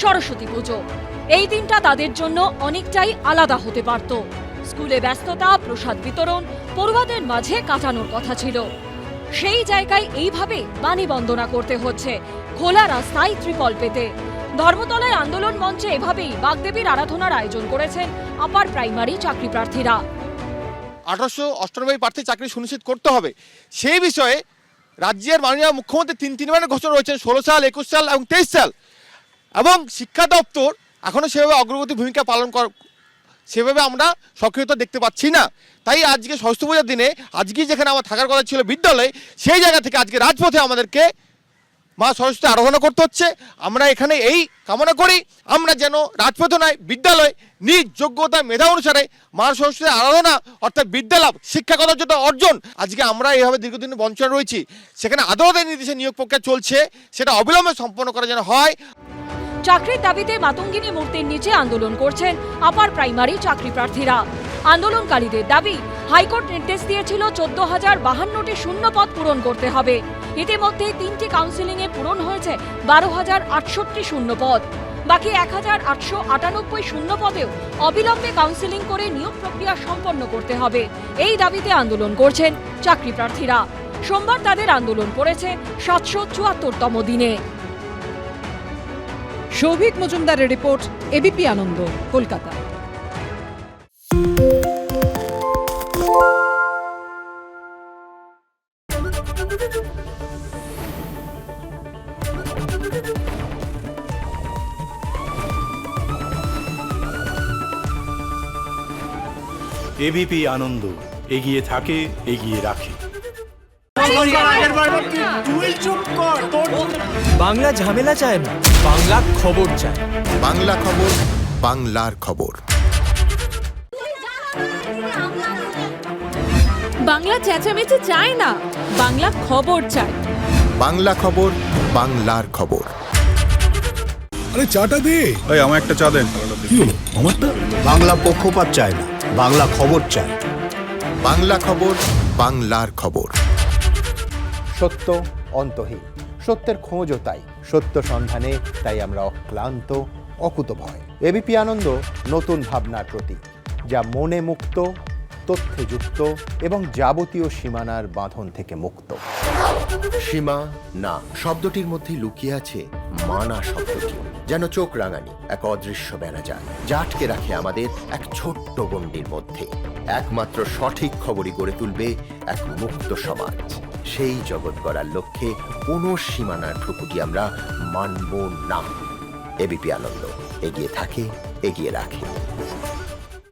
সরস্বতী পুজো। এই দিনটা তাদের জন্য অনেকটাই আলাদা হতে পারত। স্কুলে ব্যস্ততা, প্রসাদ বিতরণ পড়ুয়াদের মাঝে কাটানোর কথা ছিল। সেই জায়গায় এইভাবে বাণী বন্দনা করতে হচ্ছে খোলা রাস্তায় ত্রিপল পেতে। ধর্মতলায় আন্দোলন মঞ্চে এভাবেই বাগদেবীর আরাধনার আয়োজন করেছেন আপার প্রাইমারি চাকরি প্রার্থীরা। 1898 প্রার্থী চাকরি সুনিশ্চিত করতে হবে, সেই বিষয়ে রাজ্যের মাননীয় মুখ্যমন্ত্রী তিনবারের ঘোষণা রয়েছেন 16 সাল, 21 সাল এবং 23 সাল, এবং শিক্ষা দপ্তর এখনও সেভাবে অগ্রগতি ভূমিকা পালন সেভাবে আমরা সক্রিয়তা দেখতে পাচ্ছি না। তাই আজকে সরস্বতী পূজার দিনে আজকে যেখানে আমার থাকার কথা ছিল বিদ্যালয়ে, সেই জায়গা থেকে আজকে রাজপথে আমাদেরকে মা সরস্বতী আরাধনা করতে হচ্ছে। আমরা এখানে এই কামনা করি আমরা যেন রাজপথে নয় বিদ্যালয় নিজ যোগ্যতা মেধা অনুসারে মা সরস্বতী আরাধনা অর্থাৎ বিদ্যালাভ শিক্ষাগত যেটা অর্জন, আজকে আমরা এইভাবে দীর্ঘদিন বঞ্চনা রয়েছি, সেখানে আদালতের নির্দেশে নিয়োগ প্রক্রিয়া চলছে, সেটা অবিলম্বে সম্পন্ন করা যেন হয়। চাকরির দাবিতে মাতঙ্গিনী মূর্তির নিচে আন্দোলন করছেন আপার প্রাইমারি চাকরি প্রার্থীরা। আন্দোলনকারীদের দাবি, হাইকোর্ট নির্দেশ দিয়েছিল 14,052টি শূন্য পদ পূরণ করতে হবে। ইতিমধ্যে 3টি কাউন্সিলিংয়ে পূরণ হয়েছে 12,068 শূন্য পদ। বাকি 1,898 শূন্য পদেও অবিলম্বে কাউন্সিলিং করে নিয়োগ প্রক্রিয়া সম্পন্ন করতে হবে। এই দাবিতে আন্দোলন করছেন চাকরি প্রার্থীরা। সোমবার তাদের আন্দোলন পড়েছে 774তম দিনে। সৌভিক মজুমদারের রিপোর্ট, এবিপি আনন্দ, কলকাতা। এবিপি আনন্দ, এগিয়ে থাকে, এগিয়ে রাখে। বাংলা ঝামেলা চায় না, বাংলা খবর চায়। বাংলা খবর, বাংলার খবর। বাংলা চেঁচামেচি চায় না, বাংলা খবর চায়। বাংলা খবর, বাংলার খবর। আরে চাটা দে। এই আমার একটা চা দেন। কি হলো আমারটা? বাংলা পক্ষপাত চায় না, বাংলা খবর চায়। বাংলা খবর, বাংলার খবর। সত্য অন্তহীন, সত্যের খোঁজও তাই, সত্য সন্ধানে তাই আমরা অক্লান্ত, অকুতভয়। এবিপি আনন্দ নতুন ভাবনার প্রতীক, যা মনে মুক্ত, তথ্যে যুক্ত এবং যাবতীয় সীমানার বাঁধন থেকে মুক্ত। সীমা না শব্দটির মধ্যে লুকিয়ে আছে মানা শব্দটি, যেন চোখ রাঙানি এক অদৃশ্য বেড়াজাল, যা আটকে রাখে আমাদের এক ছোট্ট গণ্ডির মধ্যে। একমাত্র সঠিক খবরই গড়ে তুলবে এক মুক্ত সমাজ। সেই জগৎ গড়ার লক্ষ্যে কোনো সীমানার ঠুকুটি আমরা মানব না। এবিপি আনন্দ, এগিয়ে থাকে, এগিয়ে রাখে।